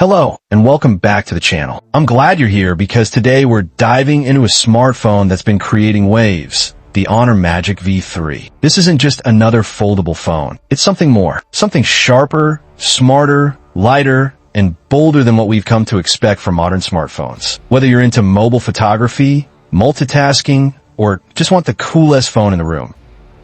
Hello, and welcome back to the channel. I'm glad you're here because today we're diving into a smartphone that's been creating waves, the Honor Magic V3. This isn't just another foldable phone. It's something more. Something sharper, smarter, lighter, and bolder than what we've come to expect from modern smartphones. Whether you're into mobile photography, multitasking, or just want the coolest phone in the room,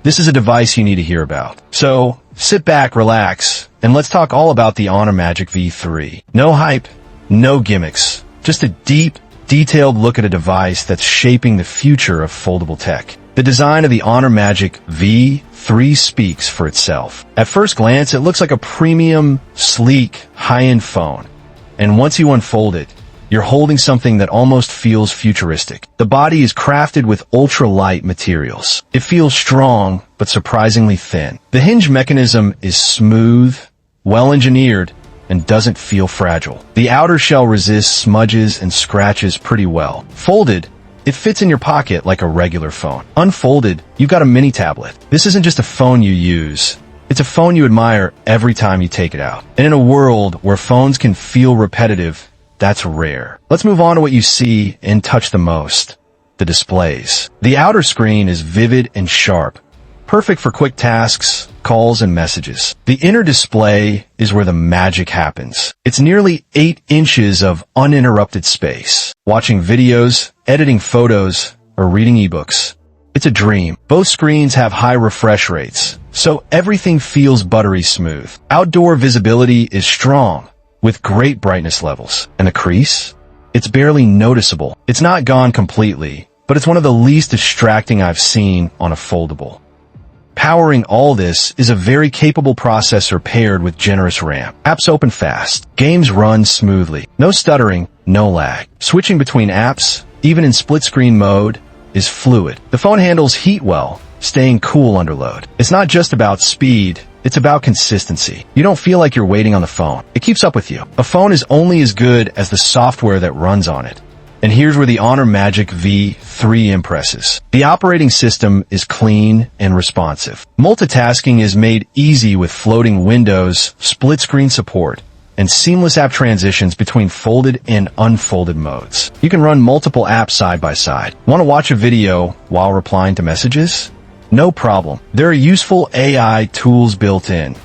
this is a device you need to hear about. So, sit back, relax, and let's talk all about the Honor Magic V3. No hype, no gimmicks, just a deep, detailed look at a device that's shaping the future of foldable tech. The design of the Honor Magic V3 speaks for itself. At first glance, it looks like a premium, sleek, high-end phone. And once you unfold it, you're holding something that almost feels futuristic. The body is crafted with ultra-light materials. It feels strong, but surprisingly thin. The hinge mechanism is smooth, well-engineered, and doesn't feel fragile. The outer shell resists smudges and scratches pretty well. Folded, it fits in your pocket like a regular phone. Unfolded, you've got a mini tablet. This isn't just a phone you use. It's a phone you admire every time you take it out. And in a world where phones can feel repetitive, that's rare. Let's move on to what you see and touch the most, the displays. The outer screen is vivid and sharp, perfect for quick tasks, calls, and messages. The inner display is where the magic happens. It's nearly 8 inches of uninterrupted space. Watching videos, editing photos, or reading ebooks, it's a dream. Both screens have high refresh rates, so everything feels buttery smooth. Outdoor visibility is strong, with great brightness levels. And the crease? It's barely noticeable. It's not gone completely, but it's one of the least distracting I've seen on a foldable. Powering all this is a very capable processor paired with generous RAM. Apps open fast. Games run smoothly. No stuttering, no lag. Switching between apps, even in split-screen mode, is fluid. The phone handles heat well, staying cool under load. It's not just about speed, it's about consistency. You don't feel like you're waiting on the phone. It keeps up with you. A phone is only as good as the software that runs on it. And here's where the Honor Magic V3 impresses. The operating system is clean and responsive. Multitasking is made easy with floating windows, split-screen support, and seamless app transitions between folded and unfolded modes. You can run multiple apps side by side. Want to watch a video while replying to messages? No problem. There are useful AI tools built in,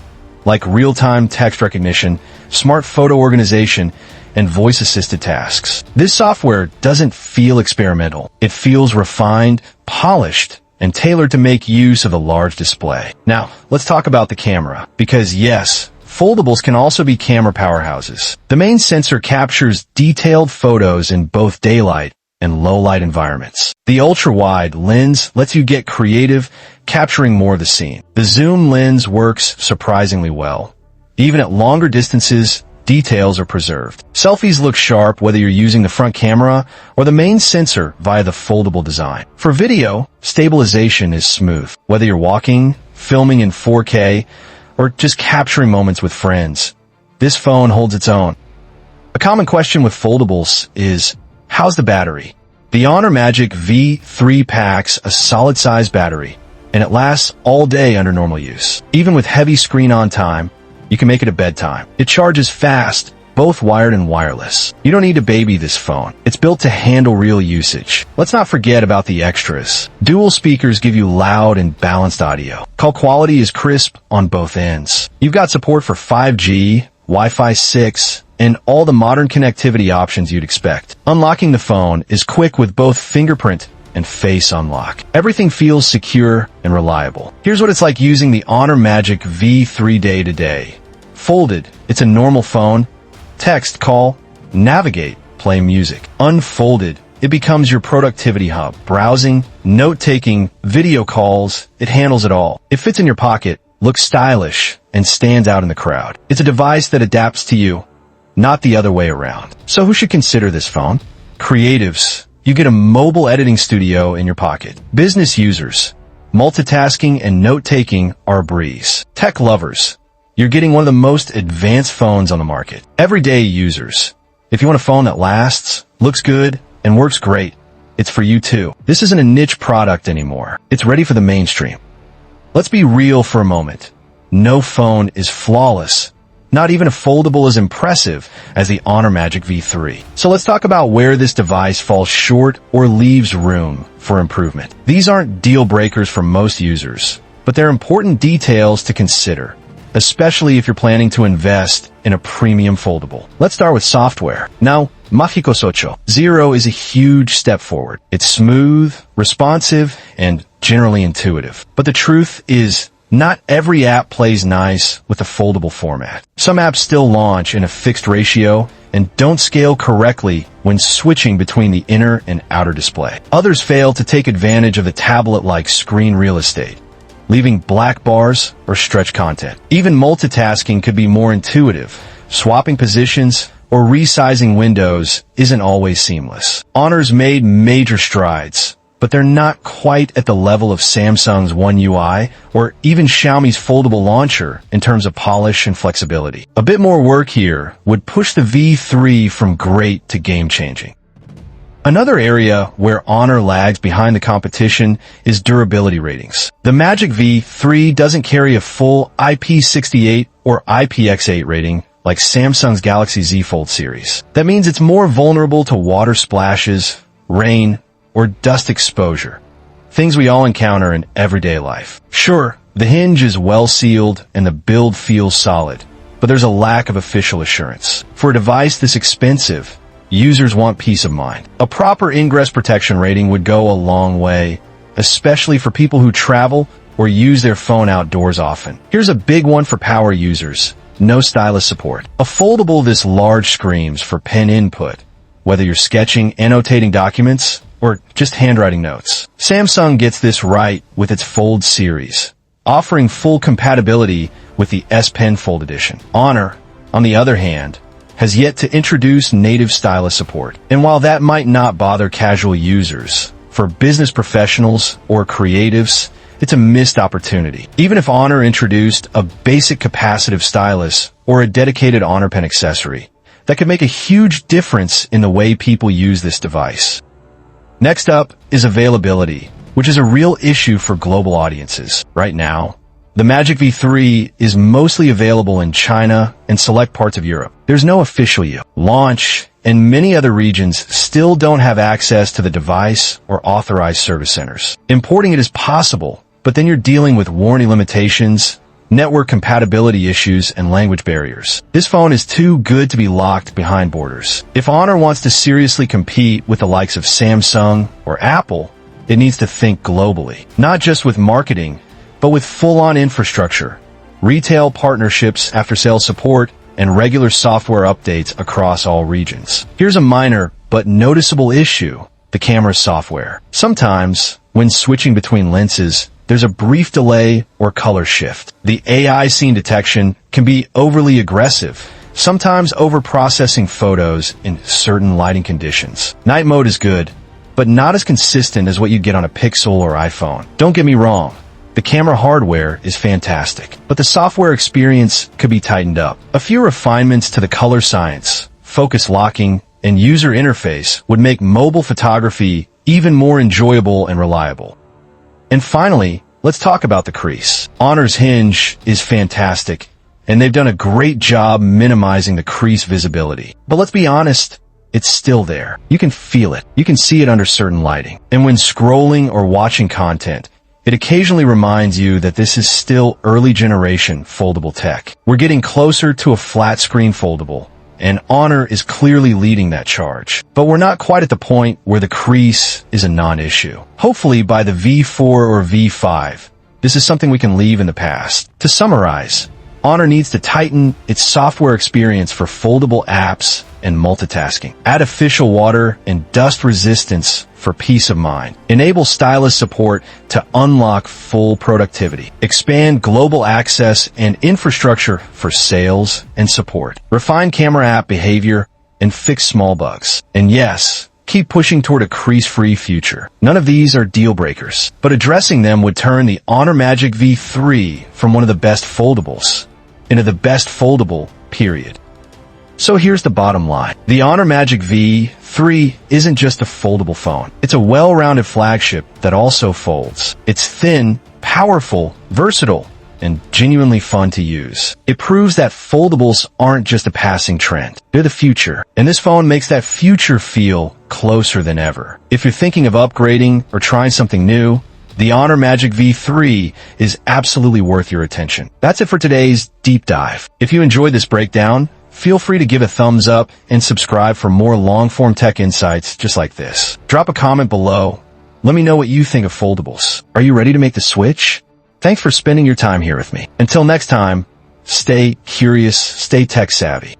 like real-time text recognition, smart photo organization, and voice-assisted tasks. This software doesn't feel experimental. It feels refined, polished, and tailored to make use of a large display. Now, let's talk about the camera, because yes, foldables can also be camera powerhouses. The main sensor captures detailed photos in both daylight and low-light environments. The ultra-wide lens lets you get creative, capturing more of the scene. The zoom lens works surprisingly well. Even at longer distances, details are preserved. Selfies look sharp whether you're using the front camera or the main sensor via the foldable design. For video, stabilization is smooth. Whether you're walking, filming in 4K, or just capturing moments with friends, this phone holds its own. A common question with foldables is, how's the battery? The Honor Magic V3 packs a solid-size battery, and it lasts all day under normal use. Even with heavy screen-on time, you can make it a bedtime. It charges fast, both wired and wireless. You don't need to baby this phone. It's built to handle real usage. Let's not forget about the extras. Dual speakers give you loud and balanced audio. Call quality is crisp on both ends. You've got support for 5G, Wi-Fi 6, and all the modern connectivity options you'd expect. Unlocking the phone is quick with both fingerprint and face unlock. Everything feels secure and reliable. Here's what it's like using the Honor Magic V3 day to day. Folded, it's a normal phone. Text, call, navigate, play music. Unfolded, it becomes your productivity hub. Browsing, note-taking, video calls, it handles it all. It fits in your pocket, looks stylish, and stands out in the crowd. It's a device that adapts to you, not the other way around. So who should consider this phone? Creatives. You get a mobile editing studio in your pocket. Business users. Multitasking and note-taking are a breeze. Tech lovers. You're getting one of the most advanced phones on the market. Everyday users. If you want a phone that lasts, looks good, and works great, it's for you too. This isn't a niche product anymore. It's ready for the mainstream. Let's be real for a moment. No phone is flawless. Not even a foldable as impressive as the Honor Magic V3. So let's talk about where this device falls short or leaves room for improvement. These aren't deal breakers for most users, but they're important details to consider, especially if you're planning to invest in a premium foldable. Let's start with software. Now, Mágico 8 Zero is a huge step forward. It's smooth, responsive, and generally intuitive. But the truth is, not every app plays nice with a foldable format. Some apps still launch in a fixed ratio and don't scale correctly when switching between the inner and outer display. Others fail to take advantage of the tablet-like screen real estate, leaving black bars or stretch content. Even multitasking could be more intuitive. Swapping positions or resizing windows isn't always seamless. Honor's made major strides, but they're not quite at the level of Samsung's One UI or even Xiaomi's foldable launcher in terms of polish and flexibility. A bit more work here would push the V3 from great to game-changing. Another area where Honor lags behind the competition is durability ratings. The Magic V3 doesn't carry a full IP68 or IPX8 rating like Samsung's Galaxy Z Fold series. That means it's more vulnerable to water splashes, rain, or dust exposure, things we all encounter in everyday life. Sure, the hinge is well sealed and the build feels solid, but there's a lack of official assurance. For a device this expensive, users want peace of mind. A proper ingress protection rating would go a long way, especially for people who travel or use their phone outdoors often. Here's a big one for power users: no stylus support. A foldable this large screams for pen input, whether you're sketching, annotating documents, or just handwriting notes. Samsung gets this right with its Fold series, offering full compatibility with the S Pen Fold Edition. Honor, on the other hand, has yet to introduce native stylus support. And while that might not bother casual users, for business professionals or creatives, it's a missed opportunity. Even if Honor introduced a basic capacitive stylus or a dedicated Honor Pen accessory, that could make a huge difference in the way people use this device. Next up is availability, which is a real issue for global audiences. Right now, the Magic V3 is mostly available in China and select parts of Europe. There's no official launch, and many other regions still don't have access to the device or authorized service centers. Importing it is possible, but then you're dealing with warranty limitations, network compatibility issues, and language barriers. This phone is too good to be locked behind borders. If Honor wants to seriously compete with the likes of Samsung or Apple, it needs to think globally, not just with marketing, but with full-on infrastructure, retail partnerships, after-sales support, and regular software updates across all regions. Here's a minor but noticeable issue: the camera software. Sometimes, when switching between lenses, there's a brief delay or color shift. The AI scene detection can be overly aggressive, sometimes over-processing photos in certain lighting conditions. Night mode is good, but not as consistent as what you'd get on a Pixel or iPhone. Don't get me wrong, the camera hardware is fantastic, but the software experience could be tightened up. A few refinements to the color science, focus locking, and user interface would make mobile photography even more enjoyable and reliable. And finally, let's talk about the crease. Honor's hinge is fantastic, and they've done a great job minimizing the crease visibility. But let's be honest, it's still there. You can feel it. You can see it under certain lighting. And when scrolling or watching content, it occasionally reminds you that this is still early generation foldable tech. We're getting closer to a flat screen foldable, and Honor is clearly leading that charge. But we're not quite at the point where the crease is a non-issue. Hopefully by the V4 or V5, this is something we can leave in the past. To summarize, Honor needs to tighten its software experience for foldable apps and multitasking. Add official water and dust resistance for peace of mind. Enable stylus support to unlock full productivity. Expand global access and infrastructure for sales and support. Refine camera app behavior and fix small bugs. And yes, keep pushing toward a crease-free future. None of these are deal breakers, but addressing them would turn the Honor Magic V3 from one of the best foldables into the best foldable, period. So here's the bottom line. The Honor Magic V3 isn't just a foldable phone. It's a well-rounded flagship that also folds. It's thin, powerful, versatile, and genuinely fun to use. It proves that foldables aren't just a passing trend. They're the future, and this phone makes that future feel closer than ever. If you're thinking of upgrading or trying something new, the Honor Magic V3 is absolutely worth your attention. That's it for today's deep dive. If you enjoyed this breakdown, feel free to give a thumbs up and subscribe for more long-form tech insights just like this. Drop a comment below. Let me know what you think of foldables. Are you ready to make the switch? Thanks for spending your time here with me. Until next time, stay curious, stay tech savvy.